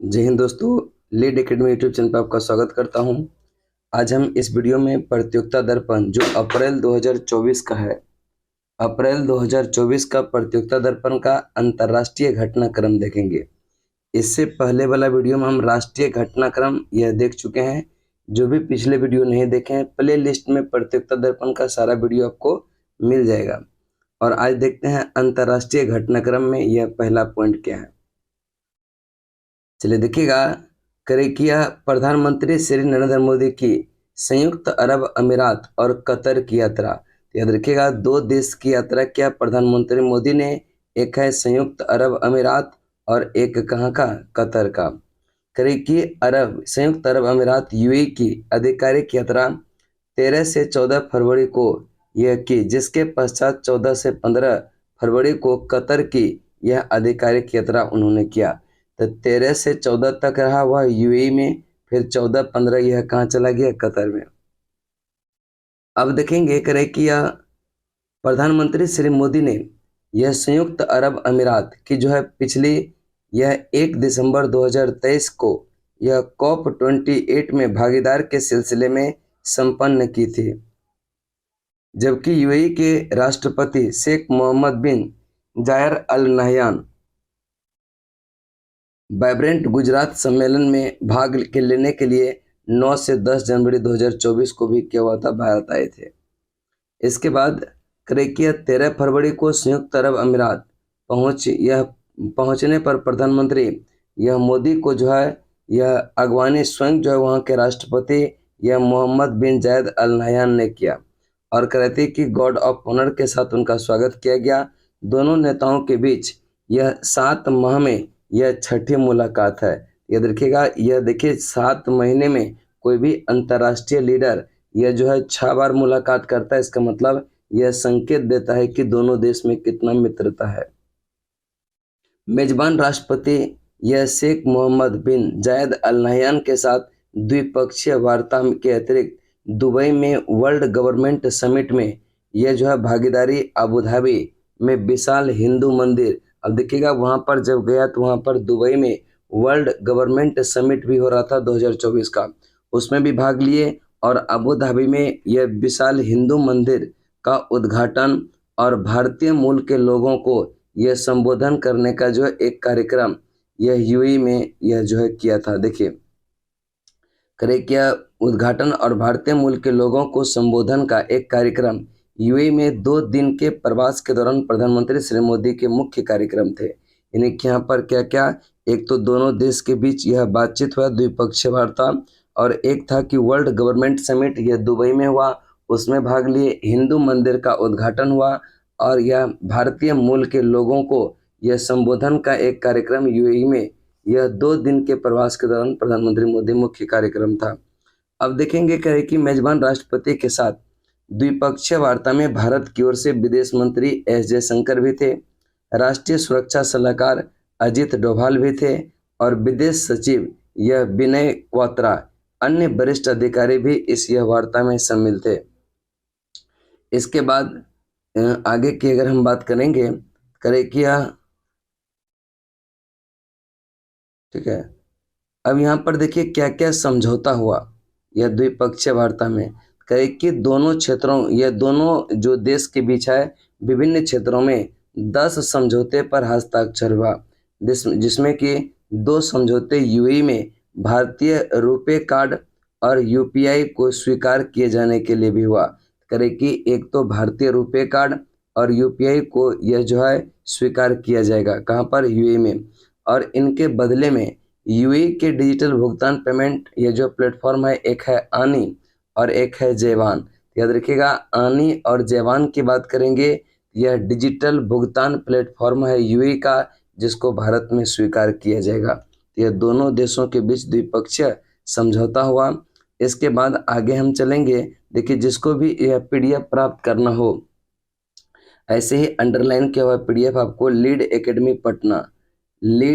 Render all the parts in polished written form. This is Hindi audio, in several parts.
जय हिंद दोस्तों। लीड एकेडमी यूट्यूब चैनल पर आपका स्वागत करता हूं। आज हम इस वीडियो में प्रतियोगिता दर्पण जो अप्रैल 2024 का है, अप्रैल 2024 का प्रतियोगिता दर्पण का अंतर्राष्ट्रीय घटनाक्रम देखेंगे। इससे पहले वाला वीडियो में हम राष्ट्रीय घटनाक्रम यह देख चुके हैं। जो भी पिछले वीडियो नहीं देखे हैं, प्ले लिस्ट में प्रतियोगिता दर्पण का सारा वीडियो आपको मिल जाएगा। और आज देखते हैं अंतर्राष्ट्रीय घटनाक्रम में यह पहला पॉइंट क्या है। चलिए देखिएगा, करें कि यह प्रधानमंत्री श्री नरेंद्र मोदी की संयुक्त अरब अमीरात और कतर की यात्रा। याद रखिएगा, दो देश की यात्रा किया प्रधानमंत्री मोदी ने। एक है संयुक्त अरब अमीरात और एक कहाँ का, कतर का। करें कि संयुक्त अरब अमीरात यूएई की आधिकारिक यात्रा 13 से 14 फरवरी को यह की, जिसके पश्चात 14 से 15 फरवरी को कतर की यह आधिकारिक यात्रा उन्होंने किया। तो 13 से 14 तक रहा वह यूएई में, फिर 14-15 यह कहाँ चला गया, कतर में। अब देखेंगे करें कि यह प्रधानमंत्री श्री मोदी ने यह संयुक्त अरब अमीरात की जो है पिछली यह 1 दिसंबर 2023 को यह COP28 में भागीदार के सिलसिले में संपन्न की थी, जबकि यूएई के राष्ट्रपति Sheikh Mohamed bin Zayed Al Nahyan vibrant Gujarat सम्मेलन में भाग लेने के लिए 9 से 10 जनवरी 2024 को भी क्या हुआ था, भारत आए थे। इसके बाद क्रेकिया 13 फरवरी को संयुक्त अरब अमीरात पहुंचने पर प्रधानमंत्री यह मोदी को जो है यह अगवानी स्वयं जो है वहाँ के राष्ट्रपति यह मोहम्मद बिन जायद अल नहयान ने किया, और कहते कि गॉड ऑफ ऑनर के साथ उनका स्वागत किया गया। दोनों नेताओं के बीच यह 7 माह में यह छठी मुलाकात है। याद रखिएगा, यह देखिए 7 महीने में कोई भी अंतर्राष्ट्रीय लीडर यह जो है 6 बार मुलाकात करता है। इसका मतलब यह संकेत देता है कि दोनों देश में कितना मित्रता है। मेजबान राष्ट्रपति यह शेख मोहम्मद बिन जायद अल नहयान के साथ द्विपक्षीय वार्ता के अतिरिक्त दुबई में वर्ल्ड गवर्नमेंट समिट में यह जो है भागीदारी अबू धाबी में विशाल हिंदू मंदिर। अब देखिएगा, वहां पर जब गया तो वहां पर दुबई में वर्ल्ड गवर्नमेंट समिट भी हो रहा था 2024 का, उसमें भी भाग लिए। और अबू धाबी में यह विशाल हिंदू मंदिर का उद्घाटन और भारतीय मूल के लोगों को यह संबोधन करने का जो है एक कार्यक्रम यह यूएई में यह जो है किया था। देखिए, करे क्या उद्घाटन और भारतीय मूल के लोगों को संबोधन का एक कार्यक्रम यूएई में 2 दिन के प्रवास के दौरान प्रधानमंत्री श्री मोदी के मुख्य कार्यक्रम थे। यानी कि यहाँ पर क्या क्या, एक तो दोनों देश के बीच यह बातचीत हुआ, द्विपक्षीय वार्ता, और एक था कि वर्ल्ड गवर्नमेंट समिट यह दुबई में हुआ, उसमें भाग लिए, हिंदू मंदिर का उद्घाटन हुआ, और यह भारतीय मूल के लोगों को यह संबोधन का एक कार्यक्रम यूएई में यह 2 दिन के प्रवास के दौरान प्रधानमंत्री मोदी मुख्य कार्यक्रम था। अब देखेंगे क्या है कि मेजबान राष्ट्रपति के साथ द्विपक्षीय वार्ता में भारत की ओर से विदेश मंत्री एस जयशंकर भी थे, राष्ट्रीय सुरक्षा सलाहकार अजित डोभाल भी थे, और विदेश सचिव यह विनय क्वात्रा, अन्य वरिष्ठ अधिकारी भी इस यह वार्ता में शामिल थे। इसके बाद आगे की अगर हम बात करेंगे, करें किया, ठीक है। अब यहाँ पर देखिए क्या क्या समझौता हुआ यह द्विपक्षीय वार्ता में। कहे कि दोनों क्षेत्रों, यह दोनों जो देश के बीच है विभिन्न क्षेत्रों में 10 समझौते पर हस्ताक्षर हुआ, जिसमें कि 2 समझौते यूएई में भारतीय रुपे कार्ड और यूपीआई को स्वीकार किए जाने के लिए भी हुआ। करे कि एक तो भारतीय रुपे कार्ड और यूपीआई को यह जो है स्वीकार किया जाएगा, कहाँ पर, यूएई में। और इनके बदले में यूएई के डिजिटल भुगतान पेमेंट ये जो प्लेटफॉर्म है, एक है आनी और एक है जेवान। याद रखिएगा, आनी और जेवान की बात करेंगे, यह डिजिटल भुगतान प्लेटफॉर्म है यूएई का, जिसको भारत में स्वीकार किया जाएगा। यह दोनों देशों के बीच द्विपक्षीय समझौता हुआ। इसके बाद आगे हम चलेंगे। देखिए, जिसको भी यह पीडीएफ प्राप्त करना हो, ऐसे ही अंडरलाइन किया हुआ पीडीएफ आपको लीड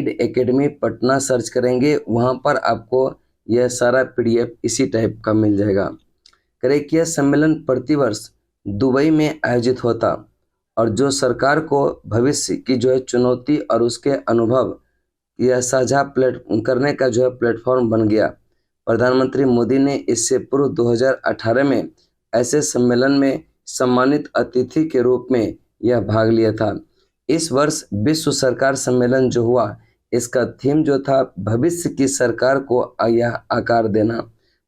एकेडमी पटना सर्च करेंगे, वहां पर आपको यह सारा पीडीएफ इसी टाइप का मिल जाएगा। करें कि यह सम्मेलन प्रतिवर्ष दुबई में आयोजित होता, और जो सरकार को भविष्य की जो है चुनौती और उसके अनुभव यह साझा करने का जो है प्लेटफॉर्म बन गया। प्रधानमंत्री मोदी ने इससे पूर्व 2018 में ऐसे सम्मेलन में सम्मानित अतिथि के रूप में यह भाग लिया था। इस वर्ष विश्व सरकार सम्मेलन जो हुआ, इसका थीम जो था भविष्य की सरकार को यह आकार देना,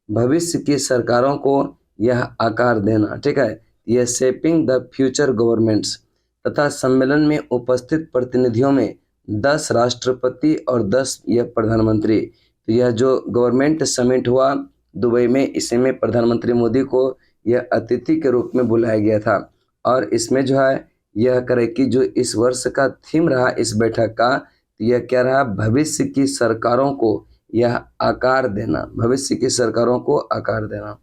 भविष्य की सरकारों को यह आकार देना, ठीक है, यह शेपिंग द फ्यूचर गवर्नमेंट्स। तथा सम्मेलन में उपस्थित प्रतिनिधियों में 10 राष्ट्रपति और 10 यह प्रधानमंत्री। तो यह जो गवर्नमेंट समिट हुआ दुबई में, इसी में प्रधानमंत्री मोदी को यह अतिथि के रूप में बुलाया गया था। और इसमें जो है यह करे कि जो इस वर्ष का थीम रहा इस बैठक का, तो यह क्या रहा, भविष्य की सरकारों को यह आकार देना, भविष्य की सरकारों को आकार देना।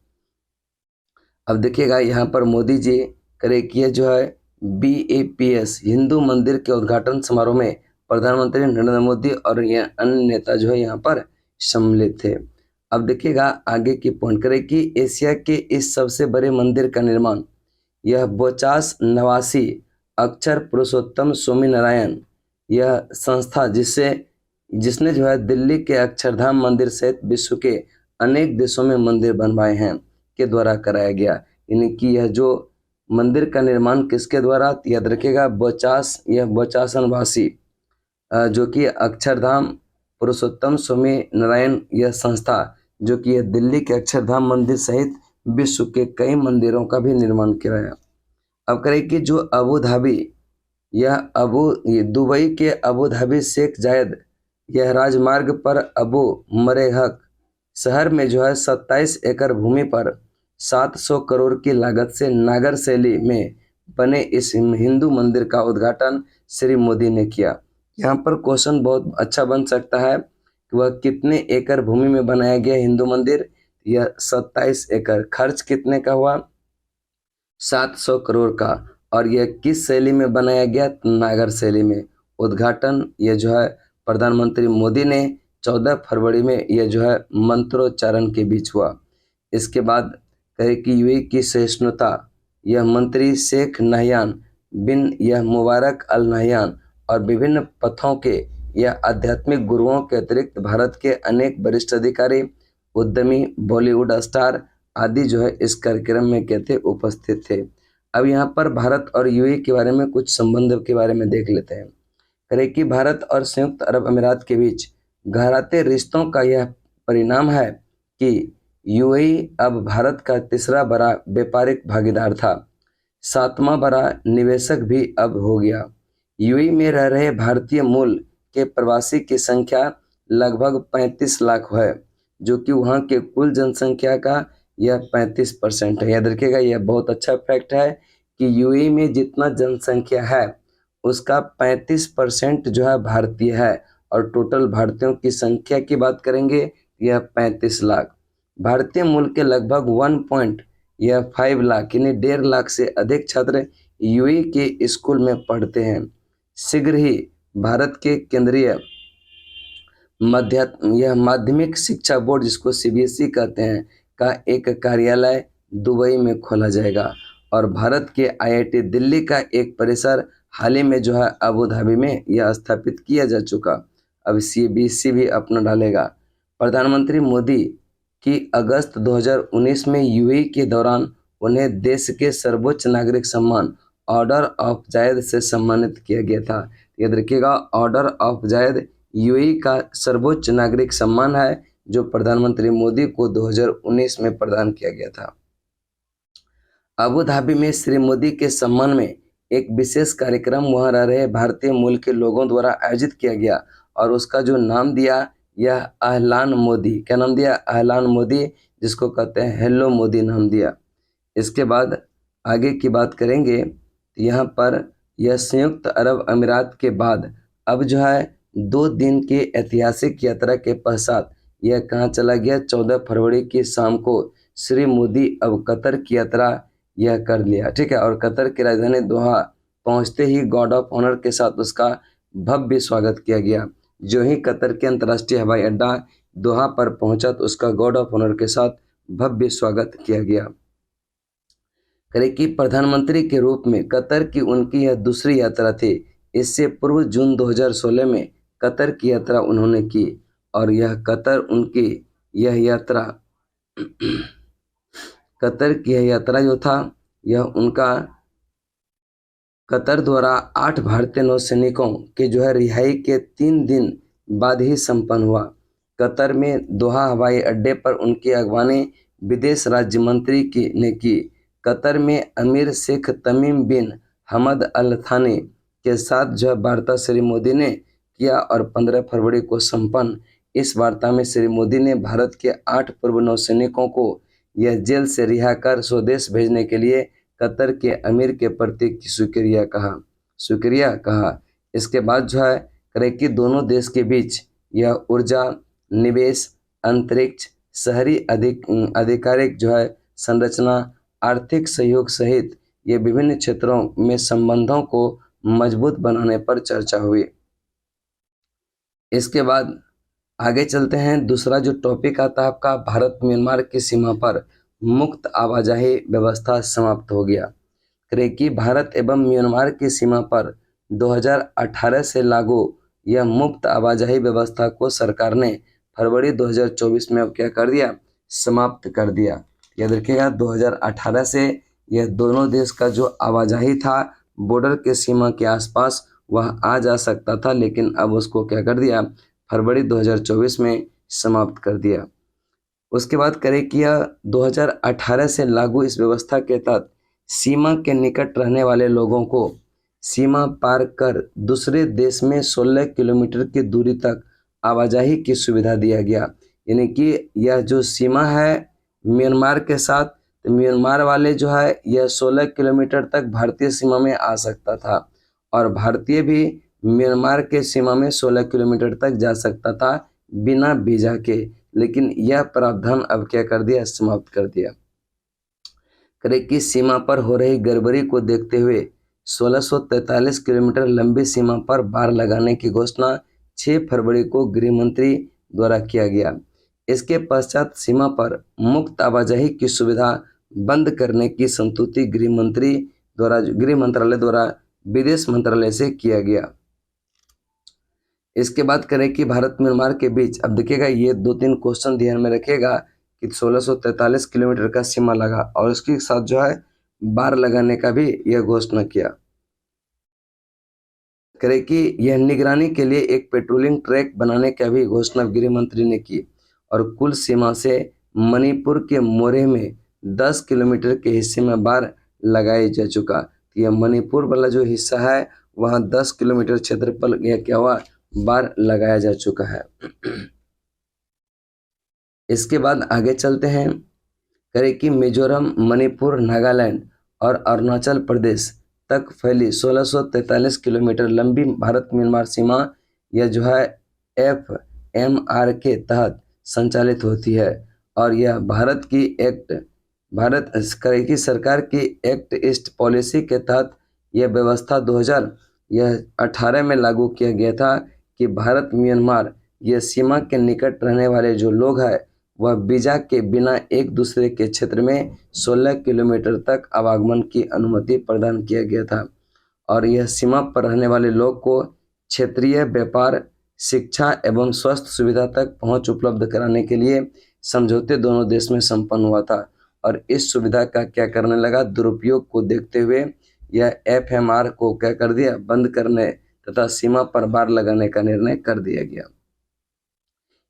अब देखिएगा यहाँ पर मोदी जी करे कि यह जो है BAPS हिंदू मंदिर के उद्घाटन समारोह में प्रधानमंत्री नरेंद्र मोदी और यह अन्य नेता जो है यहाँ पर सम्मिलित थे। अब देखिएगा आगे की पॉइंट करें कि एशिया के इस सबसे बड़े मंदिर का निर्माण यह बोचास नवासी अक्षर पुरुषोत्तम स्वामी नारायण यह संस्था जिसने जो है दिल्ली के अक्षरधाम मंदिर सहित विश्व के अनेक देशों में मंदिर बनवाए हैं के द्वारा कराया गया। यानी कि यह जो मंदिर का निर्माण किसके द्वारा, याद रखिएगा बोचासन वासी जो कि अक्षरधाम पुरुषोत्तम स्वामी नारायण यह संस्था जो कि यह दिल्ली के अक्षरधाम मंदिर सहित विश्व के कई मंदिरों का भी निर्माण कराया। अब करें कि जो अबू धाबी ये दुबई के अबू धाबी शेख जायद यह राजमार्ग पर अबू मरेहक शहर में जो है 27 एकड़ भूमि पर 700 करोड़ की लागत से नागर शैली में बने इस हिंदू मंदिर का उद्घाटन श्री मोदी ने किया। यहाँ पर क्वेश्चन बहुत अच्छा बन सकता है कि वह कितने एकड़ भूमि में बनाया गया हिंदू मंदिर, यह 27 एकड़, खर्च कितने का हुआ, 700 करोड़ का, और यह किस शैली में बनाया गया, नागर शैली में। उद्घाटन यह जो है प्रधानमंत्री मोदी ने 14 फरवरी में यह जो है मंत्रोच्चारण के बीच हुआ। इसके बाद कहे कि यूएई की सहिष्णुता यह मंत्री शेख नहयान बिन यह मुबारक अल नहयान और विभिन्न पथों के यह आध्यात्मिक गुरुओं के अतिरिक्त भारत के अनेक वरिष्ठ अधिकारी, उद्यमी, बॉलीवुड स्टार आदि जो है इस कार्यक्रम में कहते उपस्थित थे। अब यहाँ पर भारत और यूएई के बारे में कुछ संबंध के बारे में देख लेते हैं। करे कि भारत और संयुक्त अरब अमीरात के बीच गहराते रिश्तों का यह परिणाम है कि यूएई अब भारत का तीसरा बड़ा व्यापारिक भागीदार था, 7वां बड़ा निवेशक भी अब हो गया। यूएई में रह रहे भारतीय मूल के प्रवासी की संख्या लगभग 35 लाख है, जो कि वहाँ के कुल जनसंख्या का यह 35% है। याद रखिएगा, यह बहुत अच्छा फैक्ट है कि यूएई में जितना जनसंख्या है उसका 35% जो है भारतीय है, और टोटल भारतीयों की संख्या की बात करेंगे यह 35 लाख। भारतीय मूल के लगभग 1.5 लाख यानी 1.5 लाख से अधिक छात्र यूएई के स्कूल में पढ़ते हैं। शीघ्र ही भारत के केंद्रीय माध्यमिक शिक्षा बोर्ड जिसको सीबीएसई कहते हैं का एक कार्यालय दुबई में खोला जाएगा, और भारत के आईआईटी दिल्ली का एक परिसर हाल ही में जो है अबू धाबी में यह स्थापित किया जा चुका। अब सीबीएसई भी अपना डालेगा। प्रधानमंत्री मोदी की अगस्त 2019 में यूएई के दौरान उन्हें देश के सर्वोच्च नागरिक सम्मान ऑर्डर ऑफ जायद से सम्मानित किया गया था। याद रखिएगा, ऑर्डर ऑफ जायद यूएई का सर्वोच्च नागरिक सम्मान है जो प्रधानमंत्री मोदी को 2019 में प्रदान किया गया था। अबू धाबी में श्री मोदी के सम्मान में एक विशेष कार्यक्रम वहां रह रहे भारतीय मूल के लोगों द्वारा आयोजित किया गया, और उसका जो नाम दिया यह अहलान मोदी, क्या नाम दिया, अहलान मोदी, जिसको कहते हैं हेलो मोदी नाम दिया। इसके बाद आगे की बात करेंगे, यहाँ पर यह संयुक्त अरब अमीरात के बाद अब जो है 2 दिन की ऐतिहासिक यात्रा के पश्चात यह कहाँ चला गया, 14 फरवरी की शाम को श्री मोदी अब कतर की यात्रा यह कर लिया, ठीक है। और कतर की राजधानी दोहा पहुंचते ही गार्ड ऑफ ऑनर के साथ उसका भव्य स्वागत किया गया। जो ही कतर के अंतर्राष्ट्रीय हवाई अड्डा दोहा पर पहुंचा तो उसका गार्ड ऑफ ऑनर के साथ भव्य स्वागत किया गया। करे कि प्रधानमंत्री के रूप में कतर की उनकी यह दूसरी यात्रा थी। इससे पूर्व जून 2016 में कतर की यात्रा उन्होंने की। और यह कतर उनकी यह यात्रा कतर की यह यात्रा जो था यह उनका कतर द्वारा 8 भारतीय नौसैनिकों के जो है रिहाई के 3 दिन बाद ही संपन्न हुआ। कतर में दोहा हवाई अड्डे पर उनकी अगवानी विदेश राज्य मंत्री ने की। कतर में अमीर शेख तमीम बिन हमद अल थानी के साथ जो है वार्ता श्री मोदी ने किया और 15 फरवरी को संपन्न इस वार्ता में श्री मोदी ने भारत के 8 पूर्व नौसैनिकों को यह जेल से रिहा कर स्वदेश भेजने के लिए कतर के अमीर के प्रति शुक्रिया कहा। इसके बाद जो है करे कि दोनों देश के बीच यह ऊर्जा, निवेश, अंतरिक्ष, शहरी आधिकारिक जो है संरचना, आर्थिक सहयोग सहित ये विभिन्न क्षेत्रों में संबंधों को मजबूत बनाने पर चर्चा हुई। इसके बाद आगे चलते हैं। दूसरा जो टॉपिक आता है आपका, भारत म्यांमार की सीमा पर मुक्त आवाजाही व्यवस्था समाप्त हो गया। कि भारत एवं म्यांमार की सीमा पर 2018 से लागू यह मुक्त आवाजाही व्यवस्था को सरकार ने फरवरी 2024 में क्या कर दिया, समाप्त कर दिया। याद रखिएगा 2018 से यह दोनों देश का जो आवाजाही था बॉर्डर के सीमा के आसपास वह आ जा सकता था, लेकिन अब उसको क्या कर दिया, फरवरी 2024 में समाप्त कर दिया। उसके बाद करें कि यह 2018 से लागू इस व्यवस्था के तहत सीमा के निकट रहने वाले लोगों को सीमा पार कर दूसरे देश में 16 किलोमीटर की दूरी तक आवाजाही की सुविधा दिया गया। यानी कि यह जो सीमा है म्यांमार के साथ, तो म्यांमार वाले जो है यह 16 किलोमीटर तक भारतीय सीमा में आ सकता था और भारतीय भी म्यांमार के सीमा में 16 किलोमीटर तक जा सकता था बिना वीजा के। लेकिन यह प्रावधान अब क्या कर दिया, समाप्त कर दिया। करे कि सीमा पर हो रही गड़बड़ी को देखते हुए 1643 किलोमीटर लंबी सीमा पर बाड़ लगाने की घोषणा 6 फरवरी को गृह मंत्री द्वारा किया गया। इसके पश्चात सीमा पर मुक्त आवाजाही की सुविधा बंद करने की संस्तुति गृह मंत्रालय द्वारा विदेश मंत्रालय से किया गया। इसके बाद करें कि भारत म्यांमार के बीच, अब देखिएगा ये 2-3 क्वेश्चन ध्यान में रखिएगा कि 1643 किलोमीटर का सीमा लगा और उसके साथ जो है बाड़ लगाने का भी यह घोषणा किया। करें कि यह निगरानी के लिए एक पेट्रोलिंग ट्रैक बनाने का भी घोषणा गृह मंत्री ने की और कुल सीमा से मणिपुर के मोरे में 10 किलोमीटर के हिस्से में बाड़ लगाया जा चुका। तो यह मणिपुर वाला जो हिस्सा है वहाँ 10 किलोमीटर क्षेत्रफल यह क्या हुआ, बाड़ लगाया जा चुका है। इसके बाद आगे चलते हैं। करें कि मिजोरम, मणिपुर, नागालैंड और अरुणाचल प्रदेश तक फैली 1643 किलोमीटर लंबी भारत म्यांमार सीमा यह जो है FMR के तहत संचालित होती है और यह भारत सरकार की एक्ट ईस्ट पॉलिसी के तहत यह व्यवस्था 2018 में लागू किया गया था कि भारत म्यांमार यह सीमा के निकट रहने वाले जो लोग हैं वह वीजा के बिना एक दूसरे के क्षेत्र में 16 किलोमीटर तक आवागमन की अनुमति प्रदान किया गया था और यह सीमा पर रहने वाले लोग को क्षेत्रीय व्यापार, शिक्षा एवं स्वास्थ्य सुविधा तक पहुंच उपलब्ध कराने के लिए समझौते दोनों देश में संपन्न हुआ था और इस सुविधा का क्या करने लगा, दुरुपयोग को देखते हुए यह FMR को क्या कर दिया, बंद करने तथा सीमा पर बाड़ लगाने का निर्णय कर दिया गया।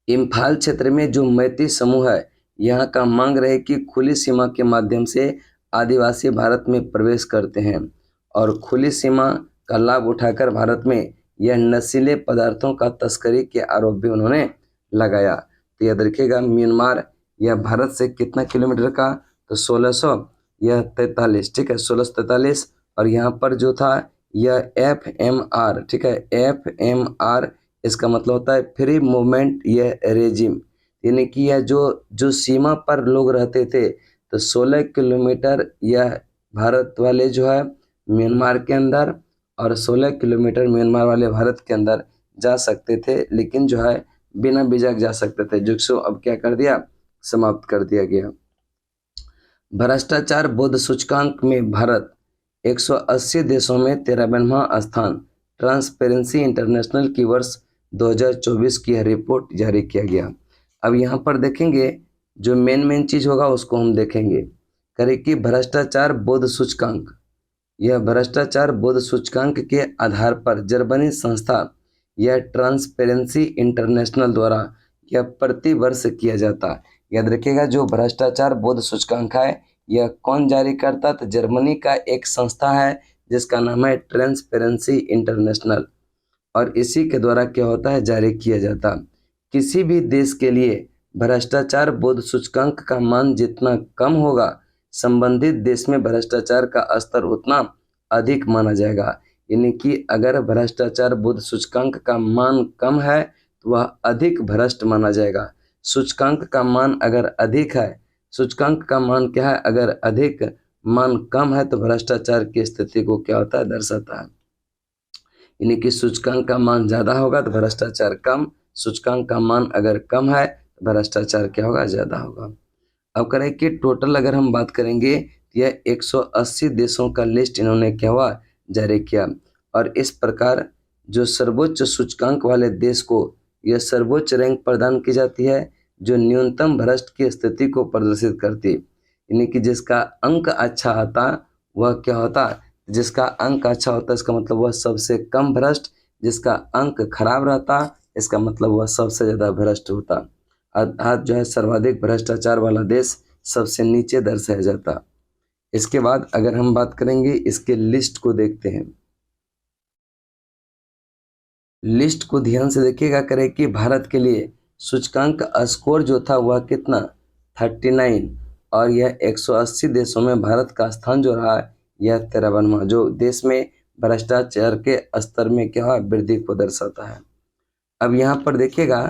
इम्फाल क्षेत्र में जो मैती समूह है यहाँ का मांग रहे कि खुली सीमा के माध्यम से आदिवासी भारत में प्रवेश करते हैं और खुली सीमा का लाभ उठाकर भारत में यह नशीले पदार्थों का तस्करी के आरोप भी उन्होंने लगाया। तो याद रखिएगा म्यांमार यह भारत से कितना किलोमीटर का, तो 1643, ठीक है 1643 और यहाँ पर जो था यह FMR, ठीक है FMR इसका मतलब होता है फ्री मूवमेंट यह रेजिम, यानी कि यह जो सीमा पर लोग रहते थे तो 16 किलोमीटर यह भारत वाले जो है म्यांमार के अंदर और 16 किलोमीटर म्यांमार वाले भारत के अंदर जा सकते थे, लेकिन जो है बिना वीजा जा सकते थे, जिसको अब क्या कर दिया, समाप्त कर दिया गया। भ्रष्टाचार बोध सूचकांक में भारत 180 देशों में 13वां स्थान, ट्रांसपेरेंसी इंटरनेशनल की वर्ष 2024 की यह रिपोर्ट जारी किया गया। अब यहाँ पर देखेंगे जो मेन चीज होगा उसको हम देखेंगे। करें कि भ्रष्टाचार बोध सूचकांक, यह भ्रष्टाचार बोध सूचकांक के आधार पर जर्मनी संस्था यह ट्रांसपेरेंसी इंटरनेशनल द्वारा यह प्रति वर्ष किया जाता। याद रखिएगा जो भ्रष्टाचार बोध सूचकांक है यह कौन जारी करता, तो जर्मनी का एक संस्था है जिसका नाम है ट्रांसपेरेंसी इंटरनेशनल, और इसी के द्वारा क्या होता है जारी किया जाता। किसी भी देश के लिए भ्रष्टाचार बोध सूचकांक का मान जितना कम होगा संबंधित देश में भ्रष्टाचार का स्तर उतना अधिक माना जाएगा। यानी कि अगर भ्रष्टाचार बोध सूचकांक का मान कम है तो वह अधिक भ्रष्ट माना जाएगा। सूचकांक का मान अगर अधिक है, सूचकांक का मान क्या है, अगर अधिक मान कम है तो भ्रष्टाचार की स्थिति को क्या होता है दर्शाता है। यानी कि सूचकांक का मान ज्यादा होगा तो भ्रष्टाचार कम, सूचकांक का मान अगर कम है तो भ्रष्टाचार क्या होगा ज्यादा होगा। अब करें कि टोटल अगर हम बात करेंगे तो यह 180 देशों का लिस्ट इन्होंने क्या हुआ जारी किया, और इस प्रकार जो सर्वोच्च सूचकांक वाले देश को यह सर्वोच्च रैंक प्रदान की जाती है जो न्यूनतम भ्रष्ट की स्थिति को प्रदर्शित करती। यानी कि जिसका अंक अच्छा आता वह क्या होता, जिसका अंक अच्छा होता इसका मतलब वह सबसे कम भ्रष्ट, जिसका अंक खराब रहता इसका मतलब वह सबसे ज्यादा भ्रष्ट होता। अर्थात जो है सर्वाधिक भ्रष्टाचार वाला देश सबसे नीचे दर्शाया जाता। इसके बाद अगर हम बात करेंगे इसके लिस्ट को देखते हैं। लिस्ट को ध्यान से देखिएगा करें कि भारत के लिए सूचकांक स्कोर जो था वह कितना 39, और यह 180 देशों में भारत का स्थान जो रहा यह 53वां, जो देश में भ्रष्टाचार के स्तर में क्या वृद्धि को दर्शाता है। अब यहाँ पर देखिएगा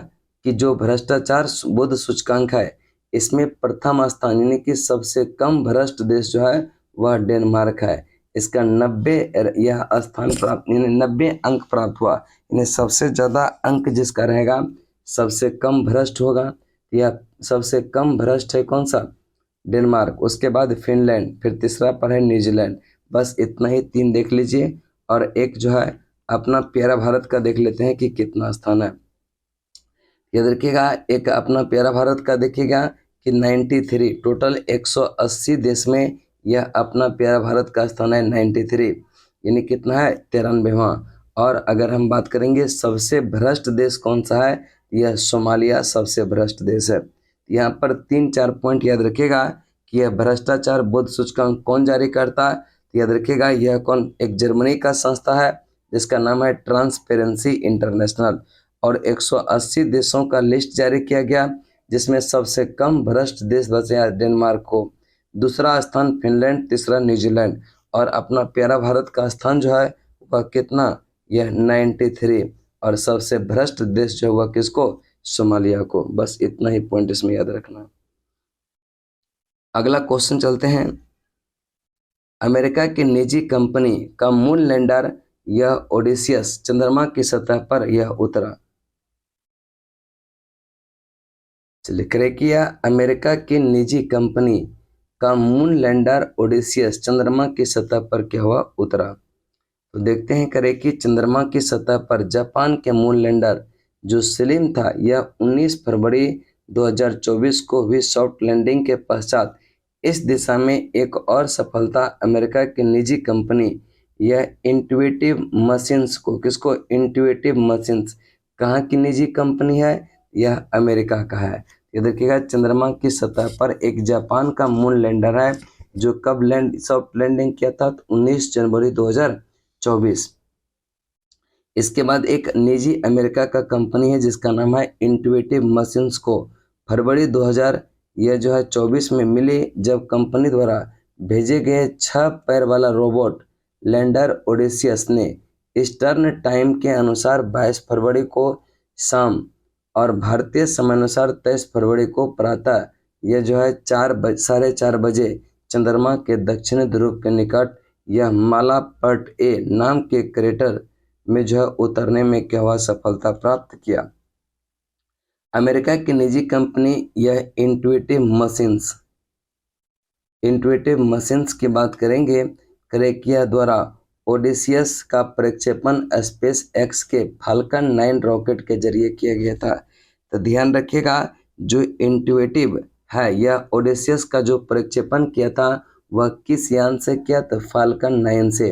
कि जो भ्रष्टाचार बोध सूचकांक है इसमें प्रथम स्थान यानी कि सबसे कम भ्रष्ट देश जो है वह डेनमार्क है। इसका 90 यह स्थान प्राप्त यानी 90 अंक प्राप्त हुआ। यानी सबसे ज्यादा अंक जिसका रहेगा सबसे कम भ्रष्ट होगा। यह सबसे कम भ्रष्ट है कौन सा, डेनमार्क, उसके बाद फिनलैंड, फिर तीसरा पर है न्यूजीलैंड। बस इतना ही 3 देख लीजिए, और एक जो है अपना प्यारा भारत का देख लेते हैं कि कितना स्थान है। याद रखिएगा एक अपना प्यारा भारत का देखिएगा कि 93, टोटल 180 देश में यह अपना प्यारा भारत का स्थान है 93, यानी कितना है 93वां। और अगर हम बात करेंगे सबसे भ्रष्ट देश कौन सा है, यह सोमालिया सबसे भ्रष्ट देश है। यहाँ पर 3-4 पॉइंट याद रखिएगा कि यह भ्रष्टाचार बोध सूचकांक कौन जारी करता है, तो याद रखिएगा यह कौन, एक जर्मनी का संस्था है जिसका नाम है ट्रांसपेरेंसी इंटरनेशनल, और 180 देशों का लिस्ट जारी किया गया जिसमें सबसे कम भ्रष्ट देश बचे डेनमार्क को, दूसरा स्थान फिनलैंड, तीसरा न्यूजीलैंड, और अपना प्यारा भारत का स्थान जो है वह कितना, यह 93, और सबसे भ्रष्ट देश जो हुआ किसको, सोमालिया को। बस इतना ही पॉइंट इसमें याद रखना। अगला क्वेश्चन चलते हैं। अमेरिका की निजी कंपनी का मून लैंडर यह ओडिसियस चंद्रमा की सतह पर यह उतरा। चलिए करें कि यह अमेरिका की निजी कंपनी का मून लैंडर ओडिसियस चंद्रमा की सतह पर क्या हुआ उतरा। तो देखते हैं करें कि चंद्रमा की सतह पर जापान के मून लैंडर जो स्लिम था यह 19 फरवरी 2024 को हुई सॉफ्ट लैंडिंग के पश्चात इस दिशा में एक और सफलता अमेरिका की निजी कंपनी यह इंट्यूटिव मशीन्स को, किसको, इंट्यूटिव मशीन्स, कहाँ की निजी कंपनी है, यह अमेरिका का है। ये देखिएगा चंद्रमा की सतह पर एक जापान का मून लैंडर है जो कब सॉफ्ट लैंडिंग किया था, 19 जनवरी 2024। इसके बाद एक निजी अमेरिका का कंपनी है जिसका नाम है इंट्यूटिव मशीन्स को फरवरी 2000 यह जो है 24 में मिली, जब कंपनी द्वारा भेजे गए 6 पैर वाला रोबोट लैंडर ओडिसियस ने ईस्टर्न टाइम के अनुसार 22 फरवरी को शाम और भारतीय समयानुसार 23 फरवरी को प्रातः यह जो है 4:30 बजे चंद्रमा के दक्षिणी ध्रुव के निकट यह मालापर्ट ए नाम के क्रेटर में जो है उतरने में क्या हुआ, सफलता प्राप्त किया। अमेरिका की निजी कंपनी यह इंट्यूटिव मशीन्स की बात करेंगे, क्रेकिया द्वारा ओडिसियस का प्रक्षेपण स्पेस एक्स के फाल्कन 9 रॉकेट के जरिए किया गया था। तो ध्यान रखिएगा, जो इंट्यूटिव है, यह ओडिसियस का जो प्रक्षेपण किया था वह किस यान से किया? तो फाल्कन 9 से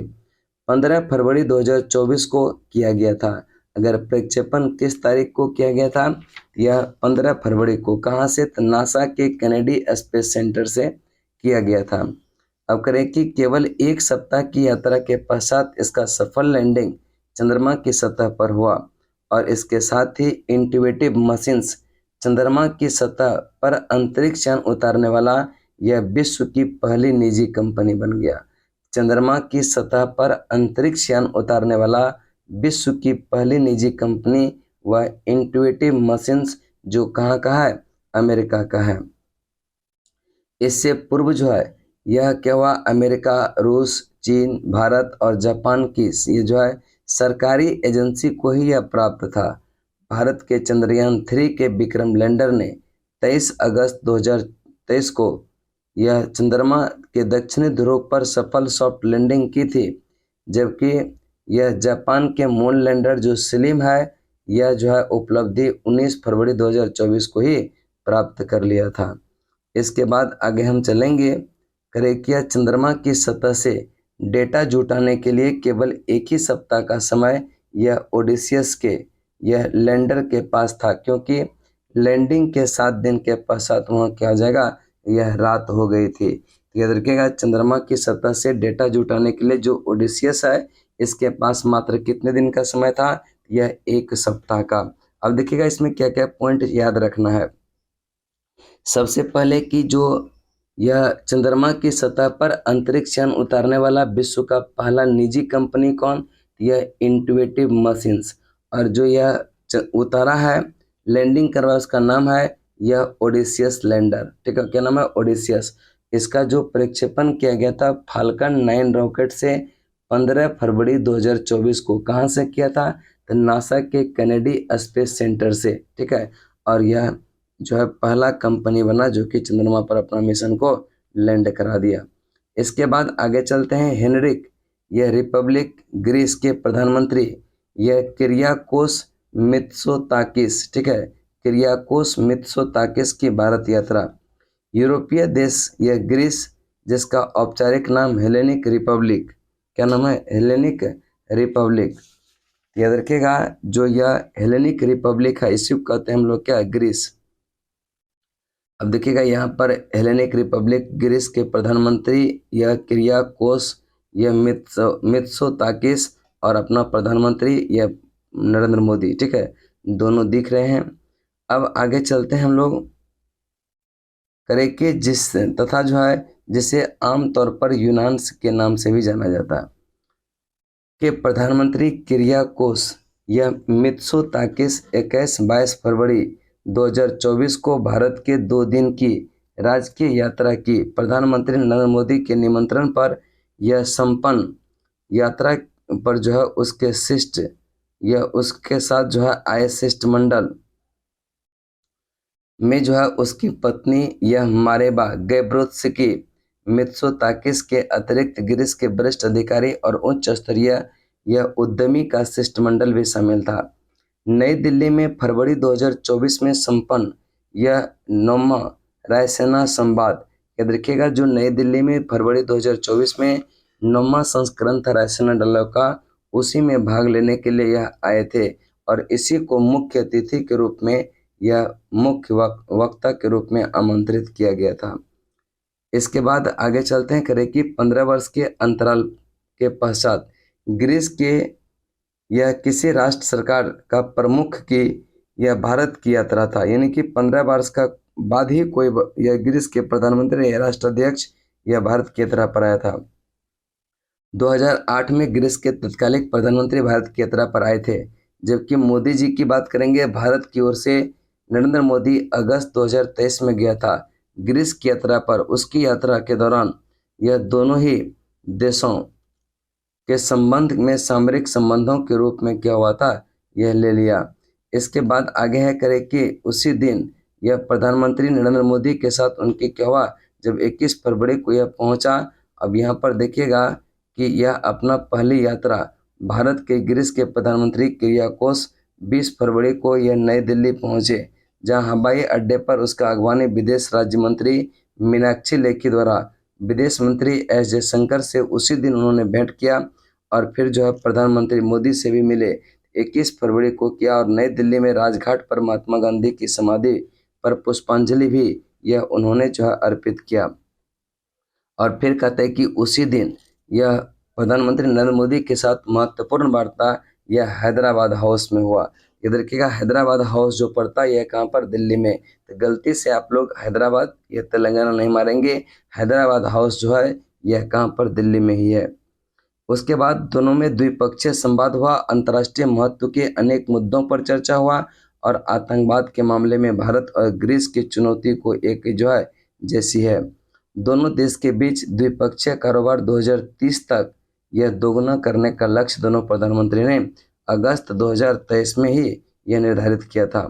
15 फरवरी 2024 को किया गया था। अगर प्रक्षेपण किस तारीख को किया गया था? यह 15 फरवरी को। कहाँ से? तो नासा के कैनेडी स्पेस सेंटर से किया गया था। अब करें कि केवल एक सप्ताह की यात्रा के पश्चात इसका सफल लैंडिंग चंद्रमा की सतह पर हुआ और इसके साथ ही इंट्यूटिव मशीन्स चंद्रमा की सतह पर अंतरिक्ष यान उतारने वाला यह विश्व की पहली निजी कंपनी बन गया। चंद्रमा की सतह पर अंतरिक्ष यान उतारने वाला विश्व की पहली निजी कंपनी व इंट्यूटिव मशीन्स, जो कहाँ का है? अमेरिका का है। इससे पूर्व जो है यह क्या हुआ? अमेरिका, रूस, चीन, भारत और जापान की ये जो है सरकारी एजेंसी को ही यह प्राप्त था। भारत के चंद्रयान 3 के विक्रम लैंडर ने 23 अगस्त 2023 को यह चंद्रमा के दक्षिणी ध्रुव पर सफल सॉफ्ट लैंडिंग की थी, जबकि यह जापान के मून लैंडर जो स्लिम है, यह जो है उपलब्धि 19 फरवरी 2024 को ही प्राप्त कर लिया था। इसके बाद आगे हम चलेंगे। करेकिया चंद्रमा की सतह से डेटा जुटाने के लिए केवल एक ही सप्ताह का समय यह ओडिसियस के यह लैंडर के पास था, क्योंकि लैंडिंग के 7 दिन के पश्चात वहाँ क्या हो जाएगा? यह रात हो गई थी। याद रखिएगा, चंद्रमा की सतह से डेटा जुटाने के लिए जो ओडिसियस है, इसके पास मात्र कितने दिन का समय था? यह एक सप्ताह का। अब देखिएगा इसमें क्या क्या पॉइंट याद रखना है। सबसे पहले कि जो यह चंद्रमा की सतह पर अंतरिक्ष यान उतारने वाला विश्व का पहला निजी कंपनी कौन? यह इंट्यूटिव मशीन्स। और जो यह उतारा है, लैंडिंग करवा, उसका नाम है यह ओडिसियस लैंडर। ठीक है, क्या नाम है? ओडिसियस। इसका जो प्रक्षेपण किया गया था फाल्कन 9 रॉकेट से 15 फरवरी 2024 को। कहाँ से किया था? तो नासा के कैनेडी स्पेस सेंटर से। ठीक है, और यह जो है पहला कंपनी बना जो कि चंद्रमा पर अपना मिशन को लैंड करा दिया। इसके बाद आगे चलते हैं। हेनरिक, यह रिपब्लिक ग्रीस के प्रधानमंत्री, यह किरियाकोस मित्सोताकिस, ठीक है, किरियाकोस मित्सोताकिस की भारत यात्रा। यूरोपीय देश यह ग्रीस, जिसका औपचारिक नाम हेलेनिक रिपब्लिक, क्या नाम है? Hellenic Republic. याद रखिएगा, जो यह हेलेनिक रिपब्लिक है इसी को कहते हैं हम लोग क्या? ग्रीस। अब देखिएगा यहाँ पर हेलेनिक रिपब्लिक ग्रीस के प्रधानमंत्री यह किरियाकोस यह मित्सोताकिस और अपना प्रधानमंत्री यह नरेंद्र मोदी। ठीक है, दोनों दिख रहे हैं। अब आगे चलते हैं हम लोग। करें कि जिस तथा जो है जिसे आमतौर पर यूनान के नाम से भी जाना जाता है के प्रधानमंत्री किरियाकोस यह मित्सोताकिस 21-22 फरवरी 2024 को भारत के 2 दिन की राजकीय यात्रा की। प्रधानमंत्री नरेंद्र मोदी के निमंत्रण पर यह संपन्न यात्रा पर जो है उसके साथ जो है आए शिष्टमंडल में जो है उसकी पत्नी यह मारेबा गैब्रोत्स्की, मित्सोताकिस के अतिरिक्त ग्रीस के वरिष्ठ अधिकारी और उच्च स्तरीय यह उद्यमी का शिष्टमंडल भी शामिल था। नई दिल्ली में फरवरी 2024 में संपन्न यह 9वां रायसीना संवाद। याद रखिएगा, जो नई दिल्ली में फरवरी 2024 में 9वां संस्करण था रायसीना डायलॉग का, उसी में भाग लेने के लिए यह आए थे और इसी को मुख्य अतिथि के रूप में यह मुख्य वक्ता के रूप में आमंत्रित किया गया था। इसके बाद आगे चलते हैं। करें कि 15 वर्ष के अंतराल के पश्चात ग्रीस के यह किसी राष्ट्र सरकार का प्रमुख की यह भारत की यात्रा था, यानी कि 15 वर्ष का बाद ही कोई यह ग्रीस के प्रधानमंत्री या राष्ट्राध्यक्ष यह भारत की यात्रा पर आया था। 2008 में ग्रीस के तत्कालिक प्रधानमंत्री भारत की यात्रा पर आए थे, जबकि मोदी जी की बात करेंगे, भारत की ओर से नरेंद्र मोदी अगस्त 2023 में गया था ग्रीस की यात्रा पर। उसकी यात्रा के दौरान यह दोनों ही देशों के संबंध में सामरिक संबंधों के रूप में क्या हुआ था? यह ले लिया। इसके बाद आगे है करें कि उसी दिन यह प्रधानमंत्री नरेंद्र मोदी के साथ उनकी क्या हुआ? जब 21 फरवरी को यह पहुंचा। अब यहाँ पर देखिएगा कि यह अपना पहली यात्रा भारत के ग्रीस के प्रधानमंत्री किरियाकोस 20 फरवरी को यह नई दिल्ली पहुंचे, जहां हवाई अड्डे पर उसका अगवानी विदेश राज्य मंत्री मीनाक्षी लेखी द्वारा विदेश मंत्री एस जयशंकर से उसी दिन उन्होंने भेंट किया और फिर जो है प्रधानमंत्री मोदी से भी मिले। 21 फरवरी को किया और नई दिल्ली में राजघाट पर महात्मा गांधी की समाधि पर पुष्पांजलि भी यह उन्होंने जो है अर्पित किया। और फिर कहते हैं कि उसी दिन यह प्रधानमंत्री नरेंद्र मोदी के साथ महत्वपूर्ण वार्ता यह हैदराबाद हाउस में हुआ। ये देखिएगा हैदराबाद हाउस जो पड़ता है यह कहाँ पर, दिल्ली में। तो गलती से आप लोग हैदराबाद ये तेलंगाना नहीं मारेंगे, हैदराबाद हाउस जो है यह कहाँ पर, दिल्ली में ही है। उसके बाद दोनों में द्विपक्षीय संवाद हुआ, अंतर्राष्ट्रीय महत्व के अनेक मुद्दों पर चर्चा हुआ और आतंकवाद के मामले में भारत और ग्रीस की चुनौती को एक जो है जैसी है। दोनों देश के बीच द्विपक्षीय कारोबार 2030 तक यह दोगुना करने का लक्ष्य दोनों प्रधानमंत्री ने अगस्त 2023 में ही यह निर्धारित किया था।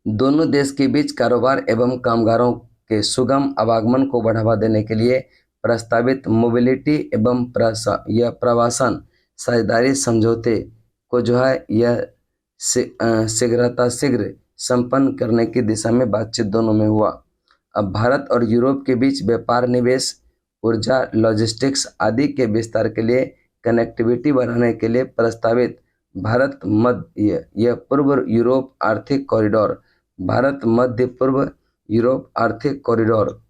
दोनों देश के बीच कारोबार एवं कामगारों के सुगम आवागमन को बढ़ावा देने के लिए प्रस्तावित मोबिलिटी एवं प्रवासन साझेदारी समझौते को जो है यह शीघ्र संपन्न करने की दिशा में बातचीत दोनों में हुआ। अब भारत और यूरोप के बीच व्यापार, निवेश, ऊर्जा, लॉजिस्टिक्स आदि के विस्तार के लिए कनेक्टिविटी बढ़ाने के लिए प्रस्तावित भारत मध्य यह पूर्व यूरोप आर्थिक कॉरिडोर, भारत मध्य पूर्व यूरोप आर्थिक कॉरिडोर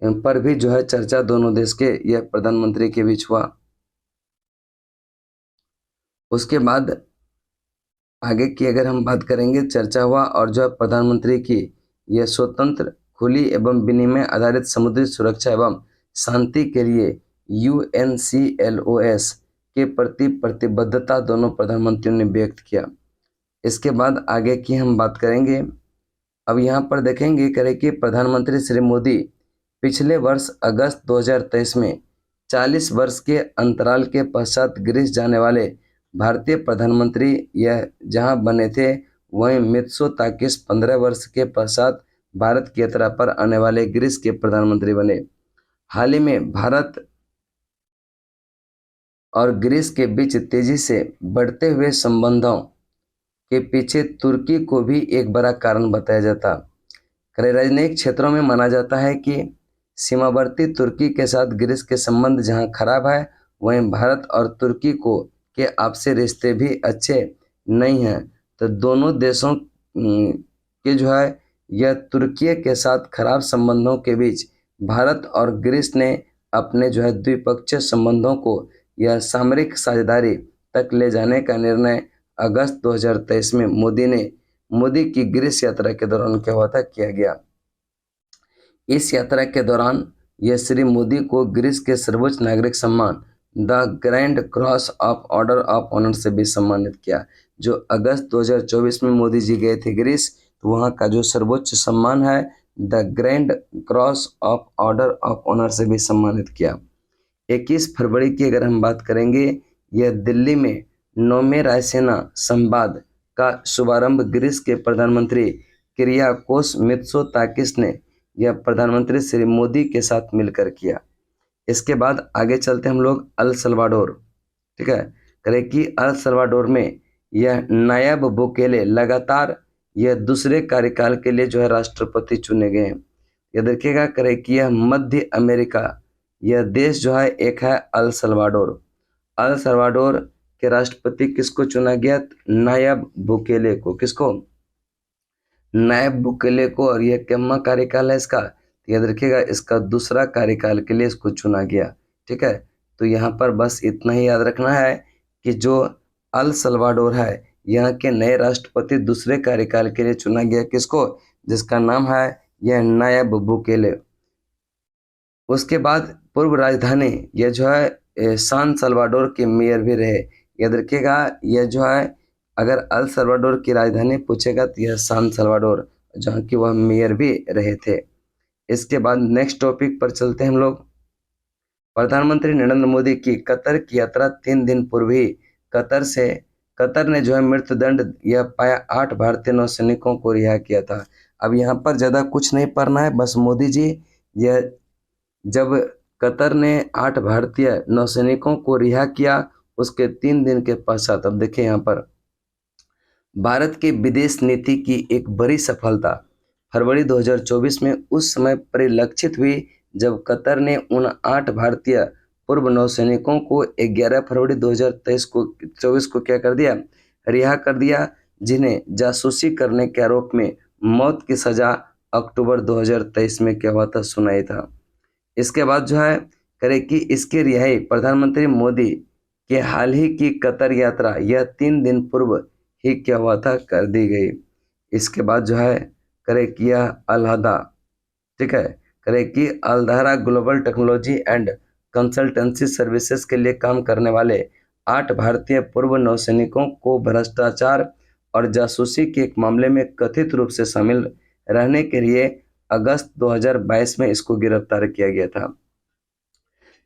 पर भी जो है चर्चा दोनों देश के यह प्रधानमंत्री के बीच हुआ। उसके बाद आगे की अगर हम बात करेंगे, चर्चा हुआ और जो है प्रधानमंत्री की यह स्वतंत्र, खुली एवं विनिमय आधारित समुद्री सुरक्षा एवं शांति के लिए UNCLOS के प्रति प्रतिबद्धता दोनों प्रधानमंत्रियों ने व्यक्त किया। इसके बाद आगे की हम बात करेंगे। अब यहाँ पर देखेंगे करें कि प्रधानमंत्री श्री मोदी पिछले वर्ष अगस्त 2023 में 40 वर्ष के अंतराल के पश्चात ग्रीस जाने वाले भारतीय प्रधानमंत्री यह जहां बने थे, वहीं मित्सोताकिस 15 वर्ष के पश्चात भारत की यात्रा पर आने वाले ग्रीस के प्रधानमंत्री बने। हाल ही में भारत और ग्रीस के बीच तेजी से बढ़ते हुए संबंधों के पीछे तुर्की को भी एक बड़ा कारण बताया जाता। राजनयिक क्षेत्रों में माना जाता है कि सीमावर्ती तुर्की के साथ ग्रीस के संबंध जहां खराब है, वहीं भारत और तुर्की को के आपसी रिश्ते भी अच्छे नहीं हैं। तो दोनों देशों के जो है यह तुर्की के साथ खराब संबंधों के बीच भारत और ग्रीस ने अपने जो है द्विपक्षीय संबंधों को यह सामरिक साझेदारी तक ले जाने का निर्णय अगस्त 2023 में मोदी की ग्रीस यात्रा के दौरान क्या हुआ था, किया गया। इस यात्रा के दौरान यह श्री मोदी को ग्रीस के सर्वोच्च नागरिक सम्मान the Grand Cross of Order of Honour से भी सम्मानित किया। जो अगस्त 2024 में मोदी जी गए थे ग्रीस, तो वहाँ का जो सर्वोच्च सम्मान है the Grand Cross of Order of Honour से भी सम्मानित किया। 21 फरवरी की अगर हम बात करेंगे, यह दिल्ली में 9वें रायसीना संवाद का शुभारंभ ग्रीस के प्रधानमंत्री किरियाकोस मित्सोताकिस ने यह प्रधानमंत्री श्री मोदी के साथ मिलकर किया। इसके बाद आगे चलते हम लोग अल सल्वाडोर, ठीक है। करें कि अल सल्वाडोर में यह नायब बुकेले लगातार यह दूसरे कार्यकाल के लिए जो है राष्ट्रपति चुने गए हैं। यह देखिएगा करें कि यह मध्य अमेरिका यह देश जो है एक है अल सल्वाडोर। अल सल्वाडोर के राष्ट्रपति किसको चुना गया, नायब बुकेले को। किसको, नायब बुकेले को। और यह कितना कार्यकाल है इसका, याद रखिएगा इसका दूसरा कार्यकाल के लिए इसको चुना गया, ठीक है। तो यहाँ पर बस इतना ही याद रखना है कि जो अल सल्वाडोर है यहाँ के नए राष्ट्रपति दूसरे कार्यकाल के लिए चुना गया, किसको, जिसका नाम है यह नायब बुकेले। उसके बाद पूर्व राजधानी यह जो है सान सल्वाडोर के मेयर भी रहे। याद रखिएगा यह जो है अगर अल सल्वाडोर की राजधानी पूछेगा तो यह सान सल्वाडोर, जहाँ की वह मेयर भी रहे थे। इसके बाद नेक्स्ट टॉपिक पर चलते हैं हम लोग। प्रधानमंत्री नरेंद्र मोदी की कतर की यात्रा 3 दिन पूर्व ही कतर ने जो है मृत्युदंड यह पाया 8 भारतीय नौसैनिकों को रिहा किया था। अब यहाँ पर ज़्यादा कुछ नहीं पढ़ना है, बस मोदी जी यह जब कतर ने 8 भारतीय नौसैनिकों को रिहा किया उसके 3 दिन के पश्चात। अब देखिए यहाँ पर भारत के विदेश नीति की एक बड़ी सफलता फरवरी 2024 में उस समय परिलक्षित हुई जब कतर ने उन 8 भारतीय पूर्व नौसैनिकों को 11 फरवरी 2024 को क्या कर दिया, रिहा कर दिया, जिन्हें जासूसी करने के आरोप में मौत की सजा अक्टूबर 2023 में क्या हुआ था, सुनाई था। इसके बाद जो है करे कि इसकी रिहाई प्रधानमंत्री मोदी के हाल ही की कतर यात्रा यह 3 दिन पूर्व ही क्या हुआ था, कर दी गई। इसके बाद जो है करे किया अलहदा, ठीक है, करे कि Al Dahra global technology and consultancy services के लिए काम करने वाले 8 भारतीय पूर्व नौसैनिकों को भ्रष्टाचार और जासूसी के एक मामले में कथित रूप से शामिल रहने के लिए अगस्त 2022 में इसको गिरफ्तार किया गया था।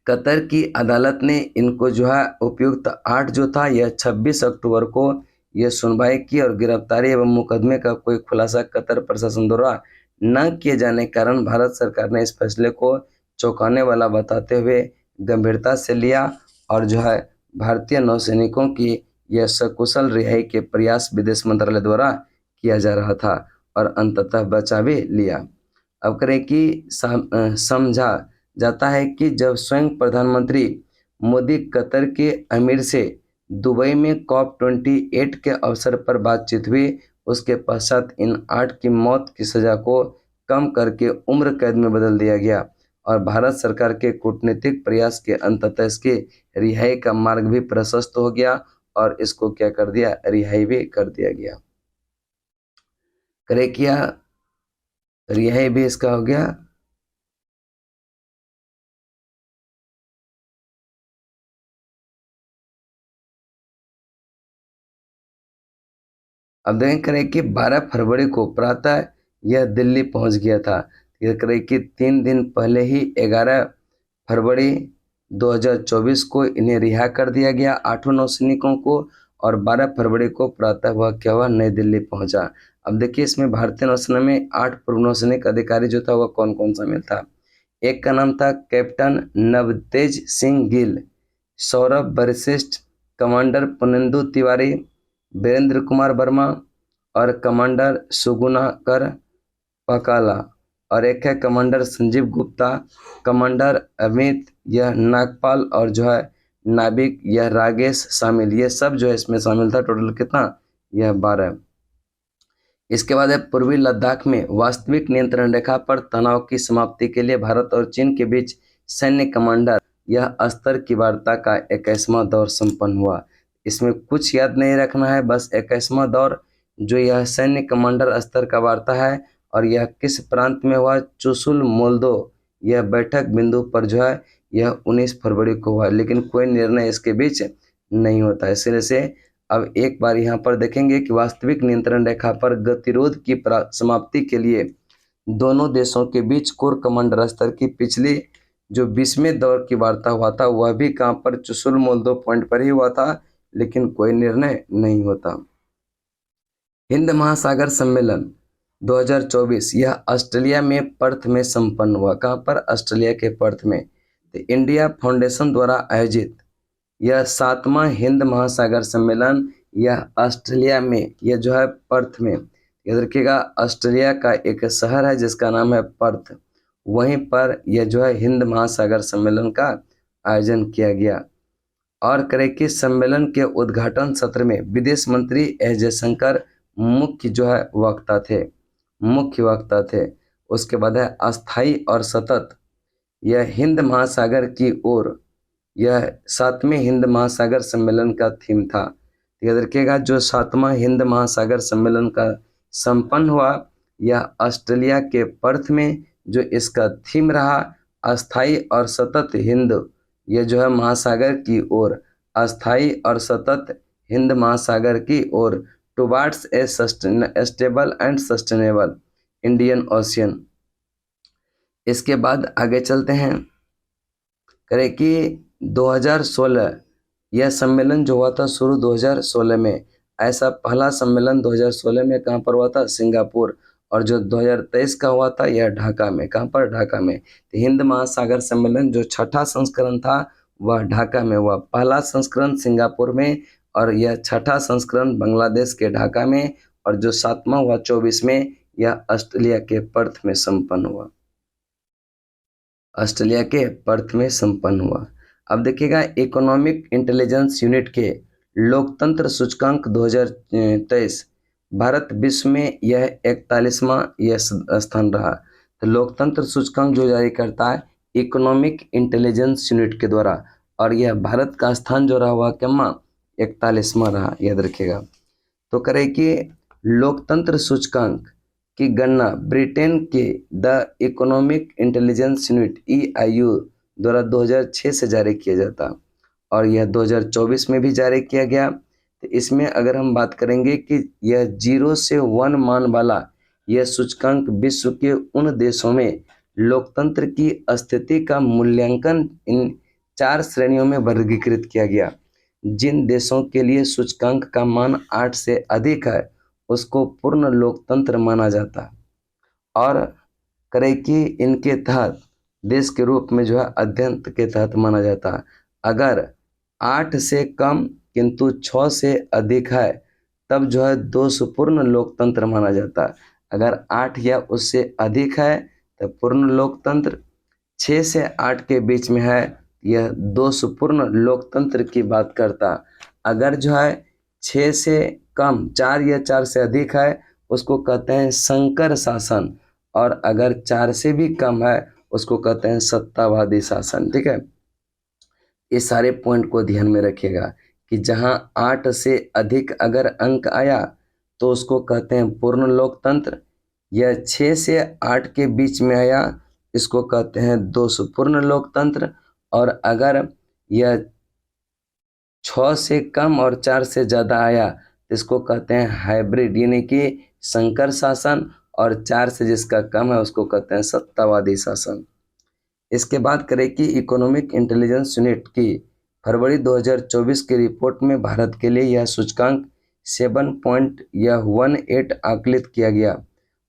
कतर की अदालत ने इनको जो है उपयुक्त 8 जो था यह 26 अक्टूबर को यह सुनवाई की और गिरफ्तारी एवं मुकदमे का कोई खुलासा कतर प्रशासन द्वारा न किए जाने के कारण भारत सरकार ने इस फैसले को चौंकाने वाला बताते हुए गंभीरता से लिया और जो है भारतीय नौसैनिकों की यह सकुशल रिहाई के प्रयास विदेश मंत्रालय द्वारा किया जा रहा था और अंततः बचा भी लिया। अब करें कि समझा जाता है कि जब स्वयं प्रधानमंत्री मोदी कतर के अमीर से दुबई में COP28 के अवसर पर बातचीत हुई, उसके पश्चात इन 8 की मौत की सजा को कम करके उम्र कैद में बदल दिया गया और भारत सरकार के कूटनीतिक प्रयास के अंततः इसकी रिहाई का मार्ग भी प्रशस्त हो गया और इसको क्या कर दिया, रिहाई भी कर दिया गया। करे किया रिहाई भी इसका हो गया। अब देखें करें कि 12 फरवरी को प्रातः यह दिल्ली पहुंच गया था। यह करें कि 3 दिन पहले ही 11 फरवरी 2024 को इन्हें रिहा कर दिया गया 8 नौसैनिकों को और 12 फरवरी को प्रातः वह क्या हुआ, नई दिल्ली पहुंचा। अब देखिए इसमें भारतीय नौसेना में 8 पूर्व नौसैनिक अधिकारी जो था वह कौन कौन शामिल था। एक का नाम था कैप्टन नवतेज सिंह गिल, सौरभ वशिष्ठ, कमांडर पुनेंदु तिवारी, वीरेंद्र कुमार वर्मा और कमांडर सुगुनाकर पकाला और एक है कमांडर संजीव गुप्ता, कमांडर अमित यह नागपाल और जो है नाविक यह रागेश शामिल। ये सब जो है इसमें शामिल था। टोटल कितना, यह 12। इसके बाद है पूर्वी लद्दाख में वास्तविक नियंत्रण रेखा पर तनाव की समाप्ति के लिए भारत और चीन के बीच सैन्य कमांडर यह स्तर की वार्ता का 21वां दौर संपन्न हुआ। इसमें कुछ याद नहीं रखना है, बस 21वां दौर जो यह सैन्य कमांडर स्तर का वार्ता है और यह किस प्रांत में हुआ, चुशुल मोल्दो। यह बैठक बिंदु पर जो है यह 19 फरवरी को हुआ, लेकिन कोई निर्णय इसके बीच नहीं होता। इसलिए से अब एक बार यहाँ पर देखेंगे कि वास्तविक नियंत्रण रेखा पर गतिरोध की समाप्ति के लिए दोनों देशों के बीच कोर कमांडर स्तर की पिछली जो 20वें दौर की वार्ता हुआ था वह भी कहाँ पर, चुशुल मोल्दो पॉइंट पर ही हुआ था, लेकिन कोई निर्णय नहीं होता। हिंद महासागर सम्मेलन 2024 यह ऑस्ट्रेलिया में पर्थ में संपन्न हुआ। कहाँ पर, ऑस्ट्रेलिया के पर्थ में। तो इंडिया फाउंडेशन द्वारा आयोजित यह 7वां हिंद महासागर सम्मेलन यह ऑस्ट्रेलिया में, यह जो है पर्थ में, याद रखिएगा ऑस्ट्रेलिया का एक शहर है जिसका नाम है पर्थ, वहीं पर यह जो है हिंद महासागर सम्मेलन का आयोजन किया गया। और करें कि सम्मेलन के उद्घाटन सत्र में विदेश मंत्री एस जयशंकर मुख्य जो है वक्ता थे। उसके बाद है अस्थाई और सतत, यह हिंद महासागर की ओर, यह 7वें हिंद महासागर सम्मेलन का थीम था। याद रखिएगा जो 7वां हिंद महासागर सम्मेलन का संपन्न हुआ यह ऑस्ट्रेलिया के पर्थ में, जो इसका थीम रहा अस्थाई और सतत हिंद, यह जो है महासागर की ओर, अस्थाई और सतत हिंद महासागर की ओर, towards a stable and sustainable Indian ocean. इसके बाद आगे चलते हैं, करें कि 2016 यह सम्मेलन जो हुआ था शुरू 2016 में, ऐसा पहला सम्मेलन 2016 में कहाँ पर हुआ था, सिंगापुर, और जो 2023 का हुआ था यह ढाका में। कहाँ पर? ढाका में। तो हिंद महासागर सम्मेलन जो छठा संस्करण था वह ढाका में हुआ। पहला संस्करण सिंगापुर में और यह छठा संस्करण बांग्लादेश के ढाका में, और जो 7वां हुआ 24 में यह ऑस्ट्रेलिया के पर्थ में संपन्न हुआ। ऑस्ट्रेलिया के पर्थ में संपन्न हुआ। अब देखिएगा इकोनॉमिक इंटेलिजेंस यूनिट के लोकतंत्र सूचकांक 2023 भारत विश्व में यह 41वां यह स्थान रहा। तो लोकतंत्र सूचकांक जो जारी करता है इकोनॉमिक इंटेलिजेंस यूनिट के द्वारा, और यह भारत का स्थान जो रहा हुआ कितना? 41वां रहा, याद रखिएगा। तो करें कि लोकतंत्र सूचकांक की गणना ब्रिटेन के the economic intelligence unit EIU द्वारा 2006 से जारी किया जाता, और यह 2024 में भी जारी किया गया। तो इसमें अगर हम बात करेंगे कि यह 0 से 1 मान वाला यह सूचकांक विश्व के उन देशों में लोकतंत्र की स्थिति का मूल्यांकन इन 4 श्रेणियों में वर्गीकृत किया गया। जिन देशों के लिए सूचकांक का मान 8 से अधिक है उसको पूर्ण लोकतंत्र माना जाता है, और करें कि इनके तहत देश के रूप में जो है अध्ययन के तहत माना जाता है। अगर 8 से कम किंतु 6 से अधिक है तब जो है दोषपूर्ण लोकतंत्र माना जाता है। अगर 8 या उससे अधिक है तो पूर्ण लोकतंत्र, 6 से 8 के बीच में है यह दोषपूर्ण लोकतंत्र की बात करता। अगर जो है 6 से कम, 4 या 4 से अधिक है उसको कहते हैं संकर शासन, और अगर 4 से भी कम है उसको कहते हैं सत्तावादी शासन। ठीक है, ये सारे पॉइंट को ध्यान में रखिएगा कि जहां 8 से अधिक अगर अंक आया तो उसको कहते हैं पूर्ण लोकतंत्र, या 6 से 8 के बीच में आया इसको कहते हैं दोषपूर्ण लोकतंत्र, और अगर यह 6 से कम और 4 से ज़्यादा आया तो इसको कहते हैं हाइब्रिड यानी कि संकर शासन, और 4 से जिसका कम है उसको कहते हैं सत्तावादी शासन। इसके बाद करें कि इकोनॉमिक इंटेलिजेंस यूनिट की फरवरी 2024 की रिपोर्ट में भारत के लिए यह सूचकांक 7.18 आकलित किया गया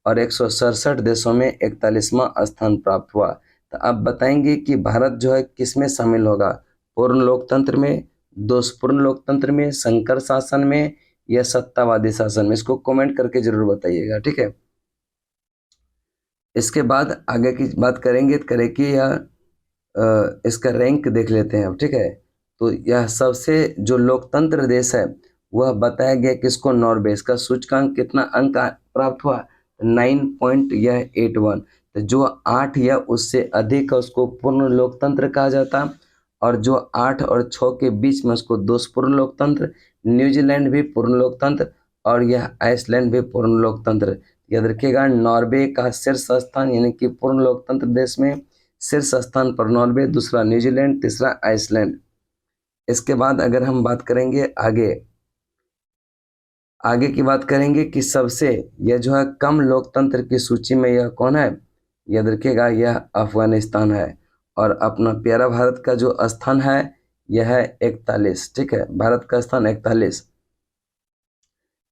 और 167 देशों में 41वां स्थान प्राप्त हुआ। तो अब बताएंगे कि भारत जो है किस में शामिल होगा? पूर्ण लोकतंत्र में, दोषपूर्ण लोकतंत्र में, संकर शासन में या सत्तावादी शासन में? इसको कमेंट करके जरूर बताइएगा। ठीक है, इसके बाद आगे की बात करेंगे कि यह इसका रैंक देख लेते हैं अब। ठीक है, तो यह सबसे जो लोकतंत्र देश है वह बताया गया किसको? नॉर्वे। इसका सूचकांक कितना अंक प्राप्त हुआ? 9.81। तो जो 8 या उससे अधिक है उसको पूर्ण लोकतंत्र कहा जाता, और जो 8 और 6 के बीच में उसको दोषपूर्ण लोकतंत्र। न्यूजीलैंड भी पूर्ण लोकतंत्र और यह आइसलैंड भी पूर्ण लोकतंत्र। याद रखिएगा, नॉर्वे का शीर्ष स्थान यानी कि पूर्ण लोकतंत्र देश में शीर्ष स्थान पर नॉर्वे, दूसरा न्यूजीलैंड, तीसरा आइसलैंड। इसके बाद अगर हम बात करेंगे आगे की बात करेंगे कि सबसे यह जो है कम लोकतंत्र की सूची में यह कौन है? याद रखिएगा, यह अफगानिस्तान है, और अपना प्यारा भारत का जो स्थान है यह है 41। ठीक है, भारत का स्थान 41।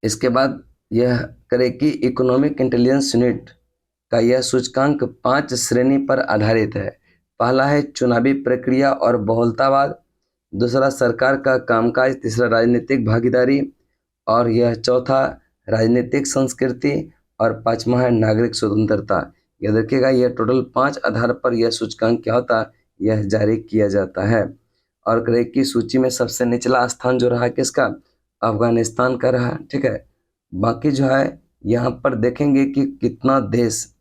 इसके बाद यह करे कि इकोनॉमिक इंटेलिजेंस यूनिट का यह सूचकांक 5 श्रेणी पर आधारित है। पहला है चुनावी प्रक्रिया और बहुलतावाद, दूसरा सरकार का कामकाज, तीसरा राजनीतिक भागीदारी, और यह चौथा राजनीतिक संस्कृति, और पांचवा है नागरिक स्वतंत्रता। याद रखिएगा, यह टोटल 5 आधार पर यह सूचकांक क्या होता है? यह जारी किया जाता है। और करे कि सूची में सबसे निचला स्थान जो रहा किसका? अफगानिस्तान का रहा। ठीक है, बाकी जो है यहाँ पर देखेंगे कि कितना देश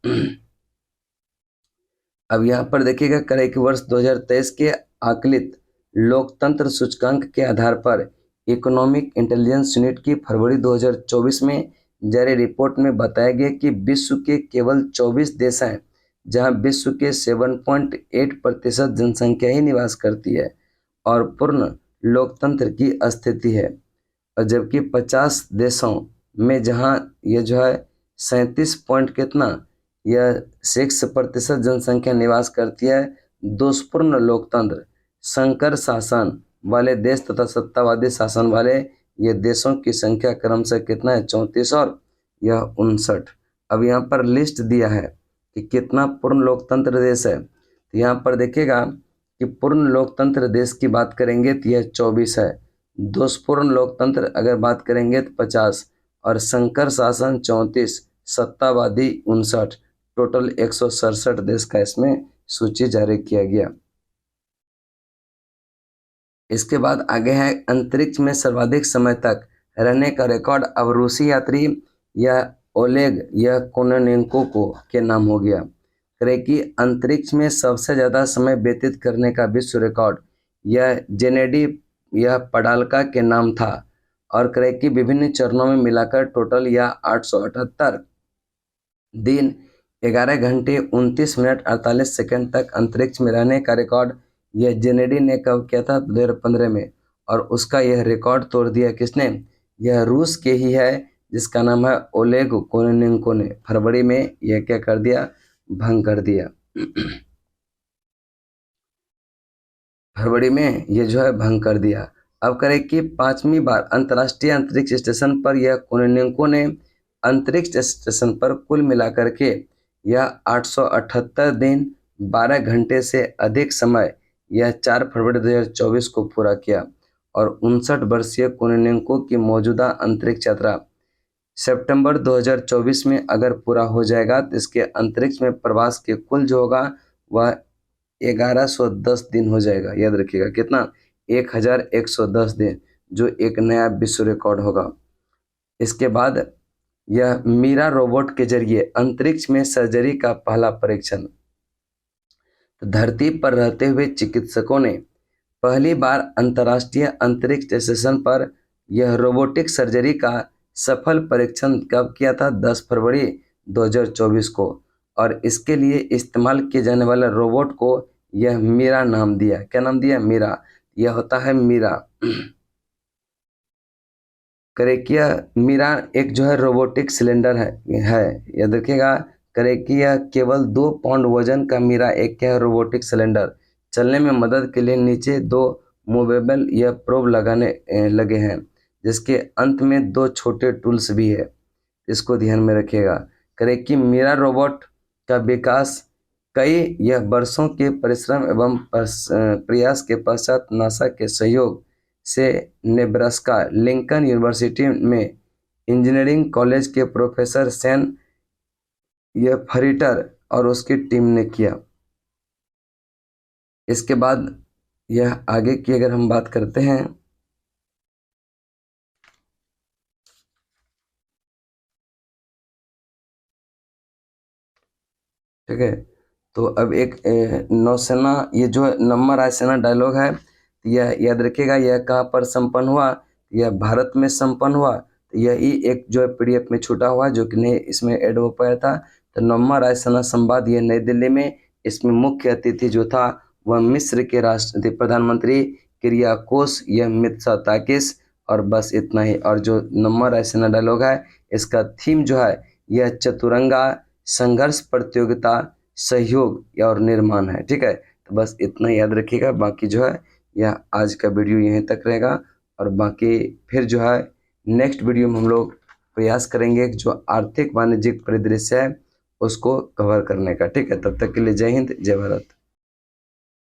अब यहाँ पर देखिएगा करे कि वर्ष 2023 के आकलित लोकतंत्र सूचकांक के आधार पर इकोनॉमिक इंटेलिजेंस यूनिट की फरवरी 2024 में जारी रिपोर्ट में बताया गया कि विश्व के केवल 24 देश हैं जहां विश्व के 7.8% जनसंख्या ही निवास करती है और पूर्ण लोकतंत्र की स्थिति है, और जबकि 50 देशों में जहां यह जो है 37 पॉइंट कितना यह 6% जनसंख्या निवास करती है। दोषपूर्ण लोकतंत्र, संकर शासन वाले देश तथा सत्तावादी शासन वाले ये देशों की संख्या क्रमशः कितना है? 34 और यह 59। अब यहाँ पर लिस्ट दिया है कि कितना पूर्ण लोकतंत्र देश है। तो यहाँ पर देखिएगा कि पूर्ण लोकतंत्र देश की बात करेंगे तो यह 24 है, दोषपूर्ण लोकतंत्र अगर बात करेंगे तो 50, और संकर शासन 34, सत्तावादी 59, टोटल 167 देश का इसमें सूची जारी किया गया। इसके बाद आगे है अंतरिक्ष में सर्वाधिक समय तक रहने का रिकॉर्ड अब रूसी यात्री या ओलेग या कोनेनेंको को के नाम हो गया। करे कि अंतरिक्ष में सबसे ज़्यादा समय व्यतीत करने का विश्व रिकॉर्ड यह जेनेडी यह पडाल्का के नाम था, और करे कि विभिन्न चरणों में मिलाकर टोटल यह 878 दिन 11 घंटे 29 मिनट 48 सेकंड तक अंतरिक्ष में रहने का रिकॉर्ड यह जेनेडी ने कब किया था? 2015 में। और उसका यह रिकॉर्ड तोड़ दिया किसने? यह रूस के ही है, जिसका नाम है ओलेग कोनेनेंको ने फरवरी में यह क्या कर दिया? भंग कर दिया। फरवरी में ये जो है भंग कर दिया। अब करें कि 5वीं बार अंतर्राष्ट्रीय अंतरिक्ष स्टेशन पर यह कोनेनेंको ने अंतरिक्ष स्टेशन पर कुल मिलाकर के यह 878 दिन 12 घंटे से अधिक समय यह 4 फरवरी 2024 को पूरा किया। और 59 वर्षीय कोनेनेंको की मौजूदा अंतरिक्ष यात्रा सितंबर 2024 में अगर पूरा हो जाएगा तो इसके अंतरिक्ष में प्रवास के कुल जो होगा वह 1110 दिन हो जाएगा। याद रखिएगा कितना? 1110 दिन, जो एक नया विश्व रिकॉर्ड होगा। इसके बाद यह मीरा रोबोट के जरिए अंतरिक्ष में सर्जरी का पहला परीक्षण। धरती पर रहते हुए चिकित्सकों ने पहली बार अंतर्राष्ट्रीय अंतरिक्ष स्टेशन पर यह रोबोटिक सर्जरी का सफल परीक्षण कब किया था? 10 फरवरी 2024 को। और इसके लिए इस्तेमाल किए जाने वाले रोबोट को यह मीरा नाम दिया। क्या नाम दिया? मीरा। यह होता है मीरा। करेकिया मीरा एक जो है रोबोटिक सिलेंडर है। याद रखिएगा, करेकिया केवल 2 पाउंड वजन का मीरा एक क्या है? Robotic cylinder. चलने में मदद के लिए नीचे 2 मूवेबल या प्रोब लगाने लगे हैं, जिसके अंत में 2 छोटे टूल्स भी है। इसको ध्यान में रखिएगा। करेकी मीरा रोबोट का विकास कई यह वर्षों के परिश्रम एवं प्रयास के पश्चात नासा के सहयोग से नेब्रास्का लिंकन यूनिवर्सिटी में इंजीनियरिंग कॉलेज के प्रोफेसर सैन यह फरीटर और उसकी टीम ने किया। इसके बाद यह आगे की अगर हम बात करते हैं, ठीक है, तो अब एक नौसेना ये जो नंबर रायसेना डायलॉग है, यह याद रखिएगा। यह कहाँ पर संपन्न हुआ? यह भारत में संपन्न हुआ। यही एक जो है पीडीएफ में छूटा हुआ जो कि नहीं इसमें ऐड हो पाया था। तो नौमा रायसेना संवाद यह नई दिल्ली में, इसमें मुख्य अतिथि जो था वह मिस्र के राष्ट्रपति प्रधानमंत्री किरियाकोस यह मित्सोताकिस, और बस इतना ही। और जो नौमा रायसेना डायलॉग है इसका थीम जो है यह चतुरंगा संघर्ष प्रतियोगिता सहयोग और निर्माण है। ठीक है, तो बस इतना याद रखिएगा। बाकी जो है यह आज का वीडियो यहीं तक रहेगा, और बाकी फिर जो है नेक्स्ट वीडियो में हम लोग प्रयास करेंगे जो आर्थिक वाणिज्यिक परिदृश्य है उसको कवर करने का। ठीक है, तब तक के लिए जय हिंद, जय भारत।